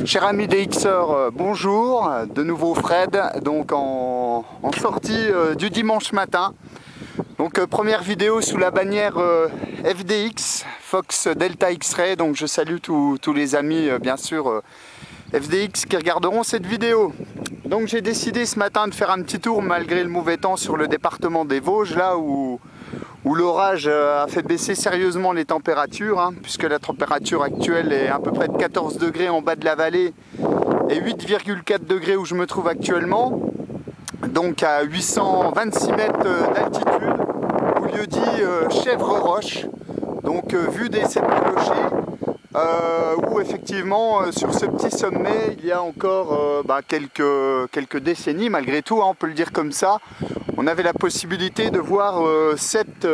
Cher ami DXer, bonjour, de nouveau Fred, donc en sortie du dimanche matin. Donc première vidéo sous la bannière FDX, Fox Delta X-Ray, donc je salue tous les amis bien sûr FDX qui regarderont cette vidéo. Donc j'ai décidé ce matin de faire un petit tour malgré le mauvais temps sur le département des Vosges, là où l'orage a fait baisser sérieusement les températures, hein, puisque la température actuelle est à peu près de 14 degrés en bas de la vallée et 8,4 degrés où je me trouve actuellement, donc à 826 mètres d'altitude, au lieu dit Chèvre-Roche, donc vue des 7 clochers, où effectivement sur ce petit sommet il y a encore quelques décennies, malgré tout, hein, on peut le dire comme ça, on avait la possibilité de voir 7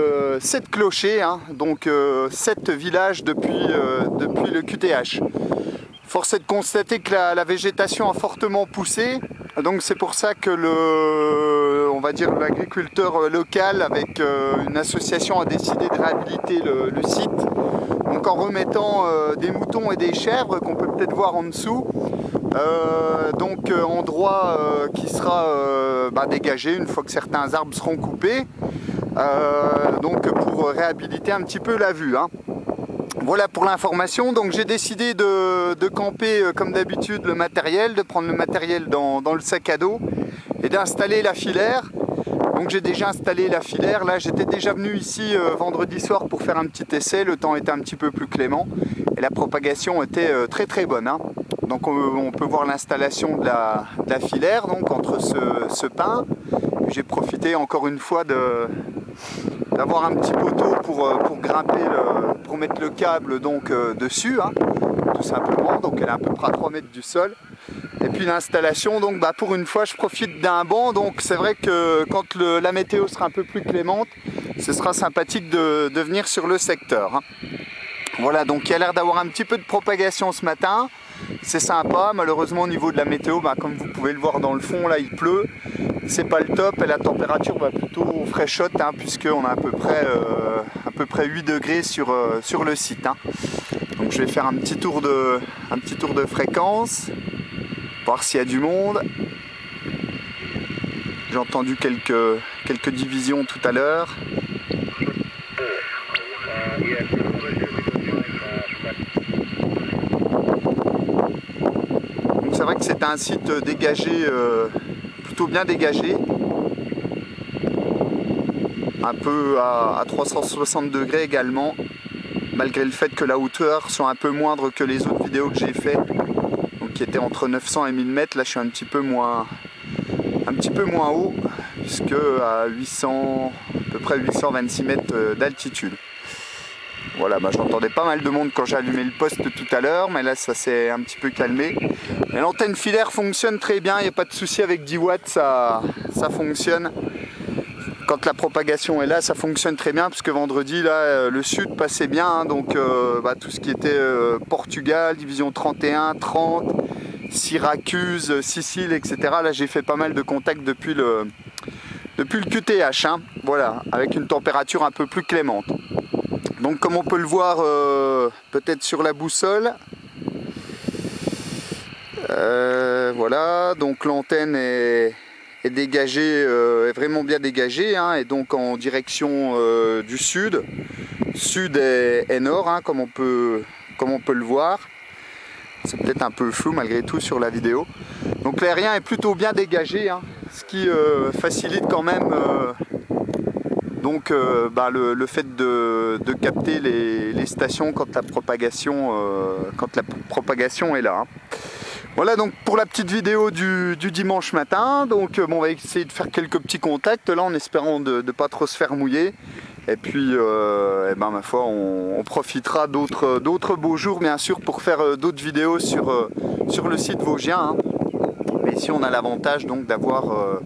clochers, hein, donc 7 villages depuis le QTH. Force est de constater que la végétation a fortement poussé, donc c'est pour ça que l'agriculteur local avec une association a décidé de réhabiliter le site, donc en remettant des moutons et des chèvres qu'on peut peut-être voir en dessous. Endroit qui sera dégagé une fois que certains arbres seront coupés, pour réhabiliter un petit peu la vue, hein. Voilà pour l'information. Donc j'ai décidé de camper comme d'habitude le matériel, de prendre le matériel dans le sac à dos et d'installer la filaire. Donc j'ai déjà installé la filaire, là j'étais déjà venu ici vendredi soir pour faire un petit essai, le temps était un petit peu plus clément et la propagation était très bonne, hein. Donc on peut voir l'installation de la filaire donc entre ce pin. J'ai profité encore une fois d'avoir un petit poteau pour grimper, pour mettre le câble donc dessus, hein, tout simplement. Donc elle est à peu près à 3 mètres du sol. Et puis l'installation, donc pour une fois je profite d'un banc, donc c'est vrai que quand la météo sera un peu plus clémente, ce sera sympathique de venir sur le secteur, hein. Voilà, donc il y a l'air d'avoir un petit peu de propagation ce matin, c'est sympa. Malheureusement au niveau de la météo, comme vous pouvez le voir dans le fond, là il pleut, c'est pas le top et la température va plutôt fraîchotte, hein, puisqu'on a à peu près 8 degrés sur le site, hein. Donc je vais faire un petit tour de fréquence, voir s'il y a du monde. J'ai entendu quelques divisions tout à l'heure. Donc c'est vrai que c'est un site dégagé, plutôt bien dégagé, un peu à 360 degrés également, malgré le fait que la hauteur soit un peu moindre que les autres vidéos que j'ai fait, donc qui étaient entre 900 et 1000 mètres. Là je suis un petit peu moins haut, puisque à 800, à peu près 826 mètres d'altitude. Voilà, j'entendais pas mal de monde quand j'ai allumé le poste tout à l'heure, mais là ça s'est un petit peu calmé. L'antenne filaire fonctionne très bien, il n'y a pas de souci avec 10 watts, ça fonctionne. Quand la propagation est là, ça fonctionne très bien, parce que vendredi, là, le sud passait bien, hein, donc tout ce qui était Portugal, division 31, 30, Syracuse, Sicile, etc. Là, j'ai fait pas mal de contacts depuis le QTH, hein, voilà, avec une température un peu plus clémente. Donc, comme on peut le voir peut-être sur la boussole, voilà, donc l'antenne est dégagée, est vraiment bien dégagée, hein, et donc en direction du sud. Sud et nord, hein, comme on peut le voir. C'est peut-être un peu flou malgré tout sur la vidéo. Donc l'aérien est plutôt bien dégagé, hein, ce qui facilite quand même le fait de capter les stations quand la propagation est là, hein. Voilà donc pour la petite vidéo du dimanche matin. Donc on va essayer de faire quelques petits contacts là en espérant de ne pas trop se faire mouiller. Et puis ma foi on profitera d'autres beaux jours bien sûr pour faire d'autres vidéos sur le site vosgien, hein. Mais ici on a l'avantage donc d'avoir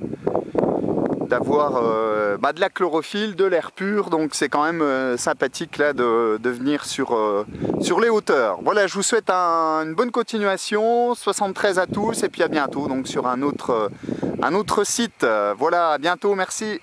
de la chlorophylle, de l'air pur, donc c'est quand même sympathique là de venir sur les hauteurs. Voilà, je vous souhaite une bonne continuation, 73 à tous et puis à bientôt donc sur un autre site. Voilà, à bientôt, merci.